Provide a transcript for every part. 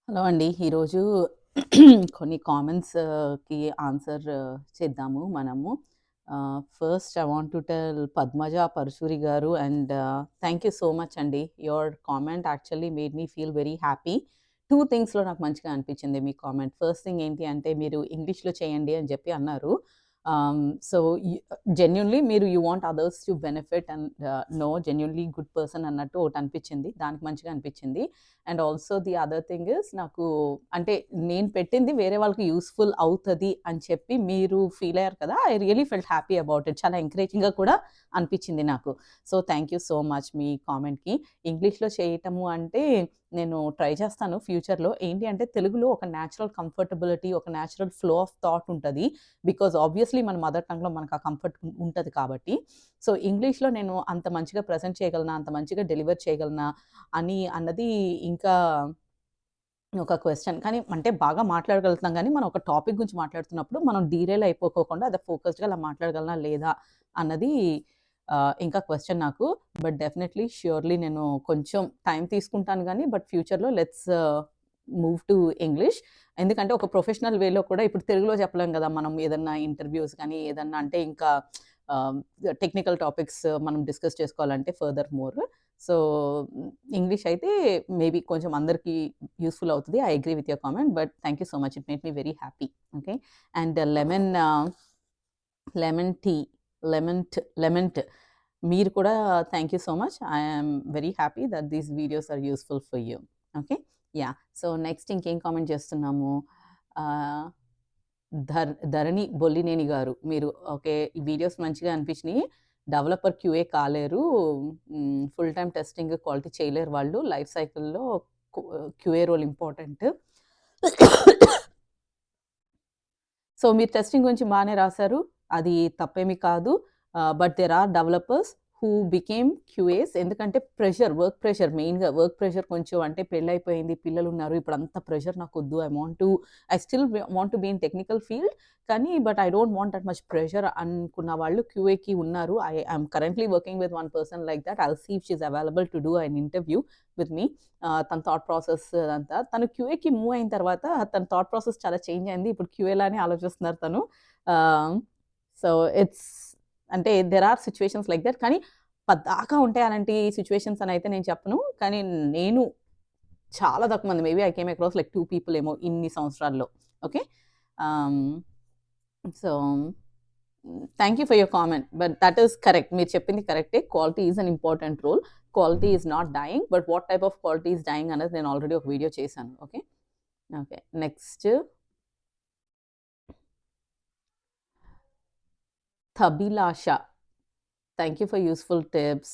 Hello అండి. ఈరోజు కొన్ని కామెంట్స్‌కి ఆన్సర్ చేద్దాము మనము. First I want to tell Padmaja Parasuri garu and thank you so much అండి. Your comment actually made me feel very happy. 2 థింగ్స్‌లో నాకు మంచిగా అనిపించింది మీ కామెంట్. ఫస్ట్ థింగ్ ఏంటి అంటే మీరు ఇంగ్లీష్‌లో చేయండి అని చెప్పి అన్నారు. సో, జెన్యూన్‌లీ మీరు you want others to benefit and no genuinely good person అన్నట్టు ఒకటనిపించింది. దానికి మంచిగా అనిపించింది. And also the other thing is నాకు అంటే నేను పెట్టింది వేరే వాళ్ళకి యూస్‌ఫుల్ అవుతది అని చెప్పి మీరు ఫీల్ అయ్యారు కదా! I really felt happy about it. చాలా ఎంకరేజింగ్‌గా కూడా అనిపించింది నాకు. So, thank you so much మీ కామెంట్‌కి. ఇంగ్లీష్‌లో చేయటము అంటే నేను ట్రై చేస్తాను ఫ్యూచర్‌లో. ఏంటి అంటే తెలుగులో ఒక నేచురల్ కంఫర్టబిలిటీ, ఒక నేచురల్ ఫ్లో ఆఫ్ థాట్ ఉంటది. బికాజ్ ఆబ్వియస్లీ మన మదర్ టంగ్‌లో మనకు ఆ కంఫర్ట్ ఉంటది కాబట్టి. సో, ఇంగ్లీష్‌లో నేను అంత మంచిగా ప్రెజెంట్ చేయగలనా, అంత మంచిగా డెలివర్ చేయగలనా అన్నది ఇంకా ఒక క్వెషన్. కానీ అంటే బాగా మాట్లాడగలుగుతున్నాం గానీ, మనం ఒక టాపిక్ గురించి మాట్లాడుతున్నప్పుడు మనం డీరైల్ అయిపోకోకుండా అదే ఫోకస్డ్‌గా అలా మాట్లాడగలనా లేదా అన్నది ఇంకా క్వెషన్ నాకు. బట్ డెఫినైట్‌లీ, ష్యూర్‌లీ నేను కొంచెం టైం తీసుకుంటాను గానీ, బట్ ఫ్యూచర్‌లో లెట్స్ మూవ్ టు ఇంగ్లీష్. ఎందుకంటే ఒక ప్రొఫెషనల్ వేలో కూడా ఇప్పుడు తెలుగులో చెప్పలేం గదా! మనం ఏదన్నా ఇంటర్‌వ్యూస్ గానీ, ఏదన్నా అంటే ఇంకా ఆహ్, టెక్నికల్ టాపిక్స్ మనం డిస్కస్ చేసుకోవాలంటే ఫర్దర్ మోర్. సో, ఇంగ్లీష్ అయితే మేబీ కొంచెం అందరికీ యూస్‌ఫుల్ అవుతది. I agree with your comment. But thank you so much. It made me very happy. Okay. And lemon tea, లెమంట్ మీరు కూడా thank you so much. I am very happy that these videos are useful for you. Okay. Yeah! So, next ఇంకేం comment చేస్తున్నాము. ఆహ్, ధరణి బొల్లినేని గారు. మీరు okay. ఈ videos మంచిగా అనిపించినియి. డెవలపర్ క్యూఏ కాలేరు. ఫుల్ టైమ్ టెస్టింగ్ క్వాలిటీ చేయలేరు వాళ్ళు. లైఫ్ సైకిల్‌లో క్యూఏ రోల్ ఇంపార్టెంట్. సో, మీరు టెస్టింగ్ గురించి బానే రాసారు. అది తప్పేమి కాదు. But there are developers who became QAs. ఎందుకంటే వర్క్ ప్రెషర్ మెయిన్‌గా వర్క్ ప్రెషర్ కొంచెం అంటే పెళ్లయిపోయింది, పిల్లలున్నారు. ఇప్పుడంత ప్రెషర్ నాకొద్దు. I still want to be in technical field. కానీ but I don't want that much pressure అనుకున్న వాళ్ళు క్యూఏకి ఉన్నారు. I yam currently working with one person like that. I will see if she is available to do an interview with me. తన thought process అదంతా. తను క్యూఏకి move అయిన తర్వాత తన థాట్ ప్రాసెస్ చాలా చేంజ్ అయింది. ఇప్పుడు క్యూఏ లానే ఆలోచిస్తున్నారు తను. ఆహ్, సో, ఇట్స్ అంటే there are situations like that. కానీ పద్దాకా ఉంటాయి అలాంటి సిట్యుయేషన్స్ అనయితే నేను చెప్పను. కానీ నేను చాలా తక్కువ మంది maybe I came across like 2 people ఏమో ఇన్ని సంవత్సరాల్లో. Okay. Ah, so, thank you for your comment. But that is correct. మీరు చెప్పింది కరెక్టే. Quality is an important role. Quality is not dying. But what type of quality is dying అనేది నేను already ఒక video చేశాను. ఓకే. ఓకే. నెక్స్ట్ థబిలాష. Thank you for useful tips.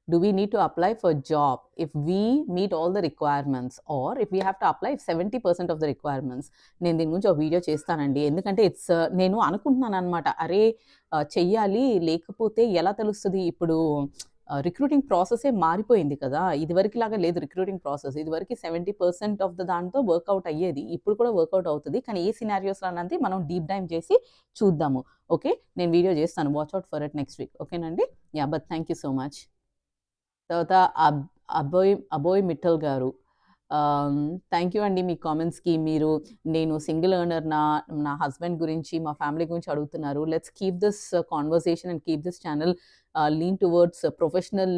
Do we need to apply for job if we meet all the requirements or if we have to apply 70% of the requirements? నేను దీని గురించి ఒక video చేస్తానండి. ఎందుకంటే నేను అనుకుంటున్నాననమాట. అరే! చెయ్యాలి లేకపోతే ఎలా తెలుస్తది? ఇప్పుడు రిక్రూటింగ్ ప్రాసెసే మారిపోయింది కదా! ఇదివరకులాగా లేదు రిక్రూటింగ్ ప్రాసెస్. ఇదివరకి 70% ఆఫ్ దాంతో వర్కౌట్ అయ్యేది. ఇప్పుడు కూడా వర్కౌట్ అవుతది. కానీ ఏ సినారియోస్‌లో అన్నది మనం డీప్ డైవ్ చేసి చూద్దాము. ఓకే. నేను వీడియో చేస్తాను. Watch out for it next week. ఓకేనండి. Yeah! But thank you so much. తర్వాత అబోయ్ మిట్టల్ గారు. థాంక్ యూ అండి మీ కామెంట్స్‌కి. నేను సింగిల్ ఎర్నర్ నా హస్బెండ్ గురించి, మా ఫ్యామిలీ గురించి అడుగుతున్నారు. Let's keep this conversation and keep this channel lean towards professional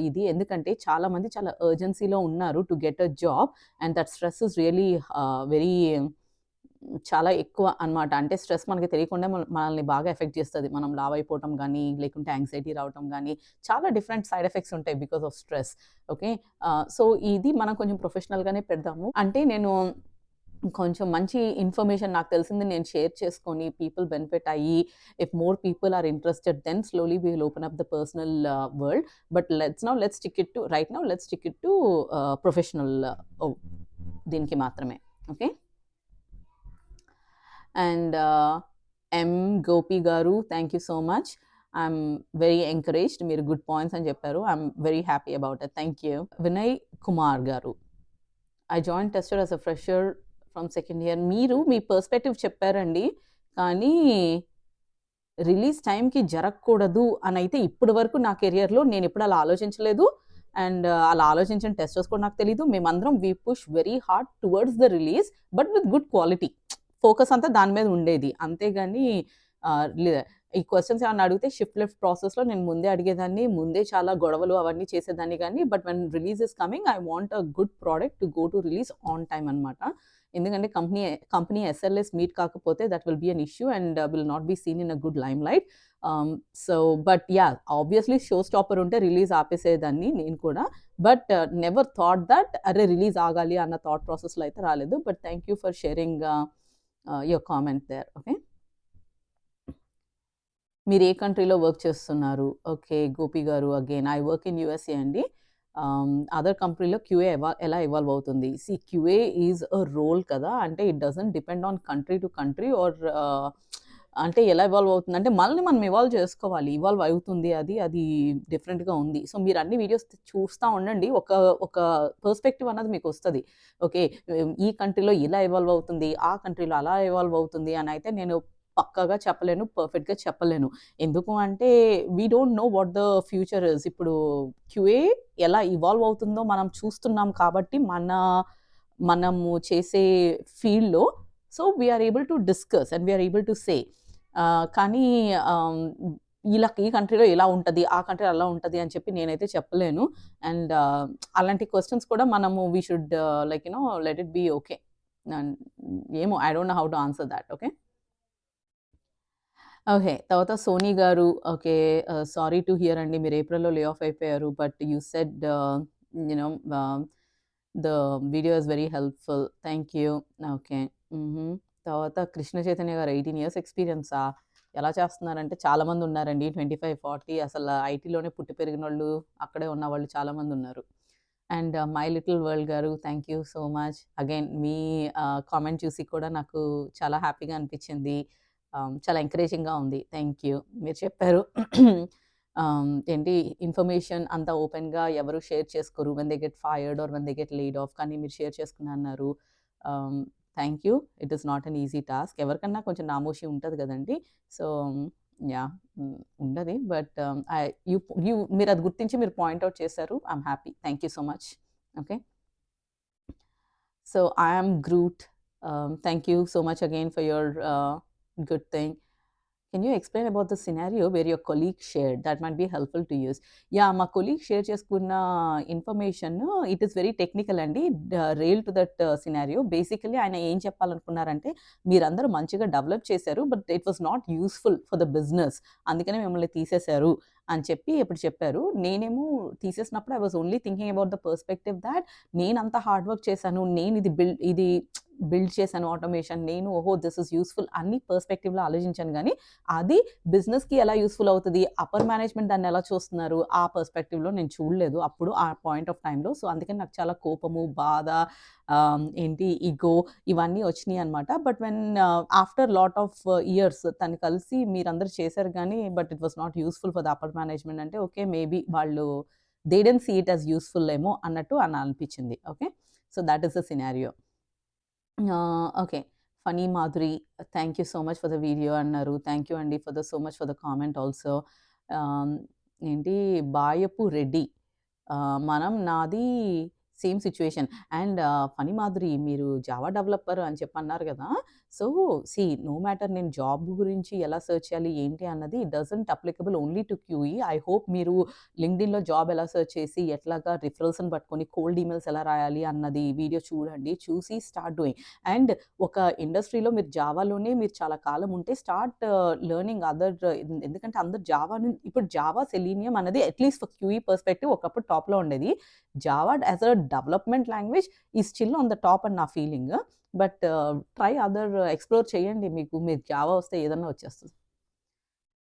ఇది. ఎందుకంటే చాలా మంది చాలా అర్జెన్సీలో ఉన్నారు to get a job and that stress is really very చాలా ఎక్కువ అనమాట. అంటే స్ట్రెస్ మనకి తెలియకుండా మనల్ని బాగా ఎఫెక్ట్ చేస్తది. మనం లావయిపోవటం గానీ, లేకుంటే యాంక్సైటీ రావటం గానీ, చాలా డిఫరెంట్ సైడ్ ఎఫెక్ట్స్ ఉంటాయి because of stress. Okay. So, ఇది మనం కొంచెం ప్రొఫెషనల్‌గానే పెడదాము. అంటే నేను కొంచెం మంచి ఇన్ఫర్మేషన్ నాకు తెలిసింది నేను షేర్ చేసుకొని, పీపుల్ బెనిఫిట్ అయ్యి, if more people are interested then slowly we will open up the personal world. But let's stick it to right now let's stick it to professional దీనికి మాత్రమే. Okay. And M. Gopi garu thank you so much. I'm very encouraged. మీరు good points అని చెప్పారు. I'm very happy about it. Thank you. Vinay Kumar garu. I joined tester as a fresher from second year. మీరు మీ perspective చెప్పారండి. కానీ release టైంకి జరగకూడదు అనైతే ఇప్పటి వరకు నా కెరియర్‌లో నేనెప్పుడు అలా ఆలోచించలేదు. అండ్ అలా ఆలోచించిన టెస్టర్స్ కూడా నాకు తెలీదు. మేమందరం we push very hard towards the release but with good quality. Focus అంతా దాని మీద ఉండేది. అంతేగాని ఈ క్వెషన్స్ ఏమన్నా అడిగితే షిఫ్ట్ లెఫ్ట్ ప్రాసెస్‌లో నేను ముందే అడిగేదాన్ని. ముందే చాలా గొడవలు అవన్నీ చేసేదాన్ని గానీ, but when release is coming I want a good product to go to release on time అనమాట. ఎందుకంటే కంపెనీ ఎస్ఎల్ఎస్ మీట్ కాకపోతే that will be an issue and will not be seen in a good lime light. So but yeah! Obviously show stopper ఉంటే release ఆపేసేదాన్ని నేను కూడా. But never thought that అరే! Release ఆగాలి అన్న thought ప్రాసెస్‌లో అయితే రాలేదు. But thank you for sharing your comment there. Okay. మీరు ఏ కంట్రీలో వర్క్ చేస్తున్నారు? ఓకే. గోపి గారు again I work in USA అండి. అదర్ కంట్రీలో క్యూఏ ఎలా ఎవాల్వ్ అవుతుంది? See QA is a role కదా! అంటే it doesn't depend on country to country or అంటే ఎలా ఎవాల్వ్ అవుతుంది అంటే మనల్ని మనం ఎవాల్వ్ చేసుకోవాలి. ఇవాల్వ్ అవుతుంది అది డిఫరెంట్‌గా ఉంది. సో మీరు అన్ని వీడియోస్ చూస్తా ఉండండి. ఒక పర్స్పెక్టివ్ అన్నది మీకొస్తది. ఓకే. ఈ కంట్రీలో ఇలా ఎవాల్వ్ అవుతుంది. ఆ కంట్రీలో అలా ఎవాల్వ్ అవుతుంది అని అయితే నేను పక్కాగా చెప్పలేను. పర్ఫెక్ట్‌గా చెప్పలేను. ఎందుకు అంటే we don't know what the future is. ఇప్పుడు క్యూఏ ఎలా ఇవాల్వ్ అవుతుందో మనం చూస్తున్నాం కాబట్టి మనము చేసే ఫీల్డ్‌లో so we are able to discuss and we are able to say. కానీ ఈ కంట్రీలో ఇలా ఉంటది. ఆ కంట్రీలో అలా ఉంటది అని చెప్పి నేనైతే చెప్పలేను. అండ్ అలాంటి క్వెషన్స్ కూడా మనము we should like you know let it be okay. ఏమో I don't know how to answer that. Okay. Okay. తర్వాత Soni garu okay. Sorry to hear అండి. మీరు ఏప్రిల్‌లో లే ఆఫ్ అయిపోయారు. But you said you know the video is very helpful. Thank you. Okay. హుహు. తర్వాత కృష్ణ చైతన్య గారు 18 years ఎక్స్‌పీరియన్సా? ఎలా చేస్తున్నారంటే చాలామంది ఉన్నారండి. 25, 40 అసల ఐటీలోనే పుట్టి పెరిగినోళ్ళు, అక్కడే ఉన్నవాళ్ళు చాలామందున్నారు. And my little world garu thank you so much. Again మీ కామెంట్ చూసి కూడా నాకు చాలా హ్యాపీగా అనిపించింది. చాలా ఎంకరేజింగ్‌గా ఉంది. Thank you. మీరు చెప్పారు. ఏంటి ఇన్ఫర్మేషన్ అంతా ఓపెన్‌గా ఎవరు షేర్ చేసుకోరు. When they get fired or when they get laid off కానీ మీరు షేర్ చేసుకున్నా అన్నారు. Thank you. It is not an easy task. ఎవరికన్నా కొంచెం నామోషి ఉంటది గదండీ! So yeah! ఉండది. బట్ ఐ యూ యూ మీరది గుర్తించి మీరు పాయింట్ ఔట్ చేశారు. I am happy. Thank you so much. Okay. So I am గ్రూట్. Thank you so much again for your good thing. Can you explain about the scenario where your colleague shared? That might be helpful to use. Yeah, మా colleague share చేసుకున్న information it is very technical అండి. Related to that scenario. Basically ఆయన ఏం చెప్పాలనుకున్నారంటే, మీరందరూ మంచిగా develop చేశారు. But it was not useful for the business. అందుకనే మిమ్మల్ని తీసేశారు అని చెప్పి ఇప్పుడు చెప్పారు. నేనేమో తీసేసినప్పుడు I was only thinking about the perspective thought నేనంత హార్డ్ వర్క్ చేశాను. నేను ఇది బిల్డ్ చేశాను ఆటోమేషన్. నేను ఓహో! దిస్ ఈస్ యూజ్‌ఫుల్ అన్ని పర్స్పెక్టివ్‌లో ఆలోచించాను గానీ, అది బిజినెస్‌కి ఎలా యూజ్‌ఫుల్ అవుతది? అప్పర్ మేనేజ్మెంట్ దాన్ని ఎలా చూస్తున్నారు? ఆ పర్స్పెక్టివ్‌లో నేను చూడలేదు అప్పుడు ఆ పాయింట్ ఆఫ్ టైమ్‌లో. సో, అందుకని నాకు చాలా కోపము, బాధ ఏంటి ఇగో ఇవన్నీ వచ్చినియనమాట. But when after lot of years తను కలిసి మీరందరూ చేశారు గానీ, but it was not useful for the upper management అంటే ఓకే. మేబీ వాళ్ళు they didn't see it as useful ఏమో అన్నట్టు అనిపించింది. Okay. So, that is the scenario. Okay. Phani Madhuri thank you so much for the video అన్నారు. Thank you అండి so much for the comment also. ఏంటి బాయపు రెడ్డి నాది same situation. And funny Madhuri మీరు Java developer అని చెప్పన్నారు గదా! సో, నో మ్యాటర్ నేను job గురించి ఎలా సెర్చ్ చేయాలి ఏంటి అన్నది it doesn't applicable only to QE. I hope మీరు లింక్డ్ఇన్‌లో జాబ్ ఎలా సెర్చ్ చేసి ఎట్లాగా రిఫరల్స్‌ని పట్టుకొని కోల్డ్ ఈమెయిల్స్ ఎలా రాయాలి అన్నది వీడియో చూడండి. చూసి స్టార్ట్ డూయింగ్. అండ్ ఒక ఇండస్ట్రీలో మీరు జావాలోనే మీరు చాలా కాలం ఉంటే స్టార్ట్ లెర్నింగ్ అదర్ ఎందుకంటే అందరూ ఇప్పుడు జావా, సెలీనియం అనేది అట్‌లీస్ట్ ఫర్ క్యూఈ పర్స్పెక్టివ్ ఒకప్పుడు టాప్‌లో ఉండేది. Java as a development language is still on the top అని నా feeling. But try other explore చేయండి. మీరు జావా వస్తే ఏదన్నా వచ్చేస్తది.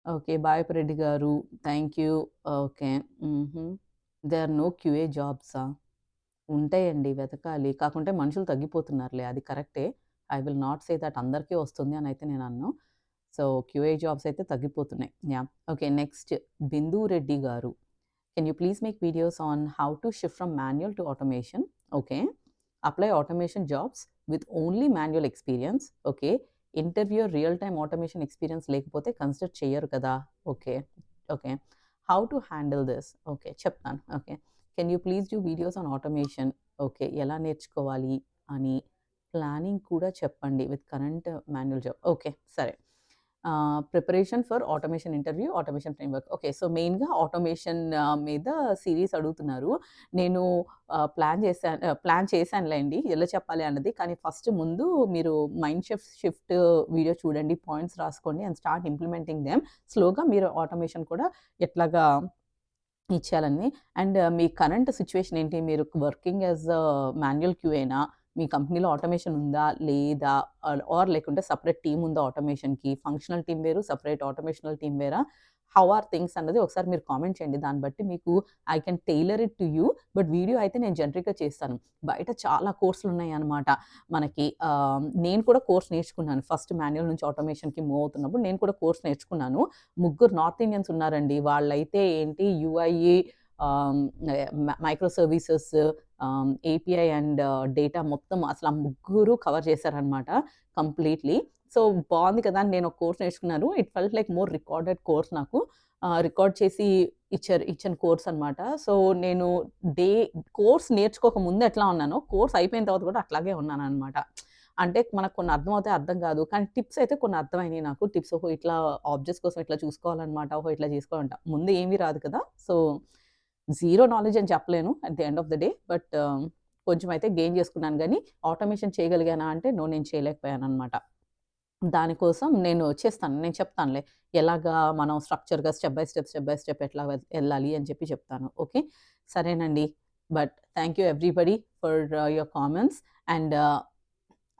Okay. Bayapu Reddy garu thank you. Okay. హుహు. దే ఆర్ నో క్యూఏ జాబ్సా? ఉంటాయండి వెతకాలి. కాకుంటే మనుషులు తగ్గిపోతున్నారులే అది కరెక్టే. I will not say that అందరికీ వస్తుంది అనైతే నేను అనను. సో, క్యూఏ జాబ్స్ అయితే తగ్గిపోతున్నాయి. Yeah! Okay. Next Bindu Reddy garu. Can you please make videos on how to shift from manual to automation? Okay. Apply automation jobs with only manual experience. Okay. Interview real time automation experience లేకపోతే consider చెయ్యరు కదా! Okay. Okay. How to handle this? Okay. చెప్తాను. Okay. Can you please do videos on automation? Okay. ఎలా నేర్చుకోవాలి అని planning కూడా చెప్పండి with current manual job. Okay. సరే. Preparation for automation interview, automation framework. Okay. So, మెయిన్‌గా ఆటోమేషన్ మీద series అడుగుతున్నారు. నేను ప్లాన్ చేశానులెండి ఎలా చెప్పాలి అన్నది. కానీ ఫస్ట్ ముందు మీరు మైండ్ షిఫ్ట్ వీడియో చూడండి. పాయింట్స్ రాసుకోండి అండ్ స్టార్ట్ ఇంప్లిమెంటింగ్ దెమ్. స్లోగా మీరు ఆటోమేషన్ కూడా ఎట్లాగా ఇచ్చేయాలని. అండ్ మీ కరెంట్ సిట్యుయేషన్ ఏంటి? మీరు వర్కింగ్ యాస్ మాన్యువల్ క్యూఏనా? మీ కంపెనీలో ఆటోమేషన్ ఉందా? లేదా? లేకుంటే సెపరేట్ టీమ్ ఉందా ఆటోమేషన్‌కి? ఫంక్షనల్ టీమ్ వేరు, సెపరేట్ ఆటోమేషనల్ టీమ్ వేరా? హౌ ఆర్ థింగ్స్ అన్నది ఒకసారి మీరు కామెంట్ చేయండి. దాన్ని బట్టి మీకు I can tailor it to you. But video అయితే నేను జనరిక్‌గా చేస్తాను. బయట చాలా కోర్సులున్నాయన్నమాట. మనకి నేను కూడా కోర్స్ నేర్చుకున్నాను. ఫస్ట్ మాన్యువల్ నుంచి ఆటోమేషన్‌కి మూవ్ అవుతున్నప్పుడు నేను కూడా కోర్స్ నేర్చుకున్నాను. ముగ్గురు నార్త్ ఇండియన్స్ ఉన్నారండి. వాళ్ళైతే ఏంటి UI, micro services, API and data మొత్తం అసలు ఆ ముగ్గురు కవర్ చేశారనమాట కంప్లీట్‌లీ. సో, బావుంది కదా! అని నేను ఒక కోర్స్ నేర్చుకున్నాను. It felt like more recorded course నాకు. రికార్డ్ చేసి ఇచ్చిన కోర్స్ అనమాట. సో, నేను డే కోర్స్ నేర్చుకోక ముందు ఎట్లా ఉన్నానో, కోర్స్ అయిపోయిన తర్వాత కూడా అట్లాగే ఉన్నాననమాట. అంటే మనకు కొన్ని అర్థమవుతాయి, అర్థం కాదు. కానీ టిప్స్ అయితే కొన్ని అర్థమైనాయి నాకు. టిప్స్ ఓహో! ఇట్లా ఆబ్జెక్ట్స్ కోసం ఇట్లా చూసుకోవాలనమాట. ఓహో! ఇట్లా చేసుకోవాలంట. ముందు ఏమీ రాదు కదా! సో, జీరో నాలెడ్జ్ అని చెప్పలేను at the end of the day. But కొంచెం అయితే గెయిన్ చేసుకున్నాను గానీ, ఆటోమేషన్ చేయగలిగానా అంటే, నో నేను చేయలేకపోయాననమాట. దానికోసం నేను చేస్తాను. నేను చెప్తానులే. ఎలాగా మనం స్ట్రక్చర్‌గా స్టెప్ బై స్టెప్ ఎట్లా ఎళ్ళాలి అని చెప్పి చెప్తాను. ఓకే. సరేనండి. But thank you everybody for your comments and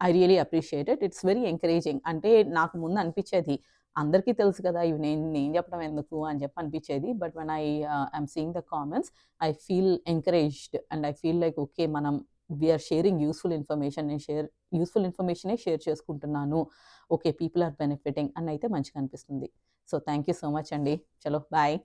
I really appreciate it. It's very encouraging. అంటే నాకు ముందు అనిపిచ్చేది, అందరికీ తెలుసు కదా! ఇవి నేను నేను చెప్పడం ఎందుకు అని చెప్పి అనిపిచ్చేది. But when I am seeing the comments, I feel encouraged and I feel like okay. We are sharing useful information. Useful ఇన్ఫర్మేషనే షేర్ చేసుకుంటున్నాను. ఓకే. పీపుల్ ఆర్ బెనిఫిటింగ్ అని అయితే మంచిగా అనిపిస్తుంది. So, thank you so much అండి. చలో బాయ్.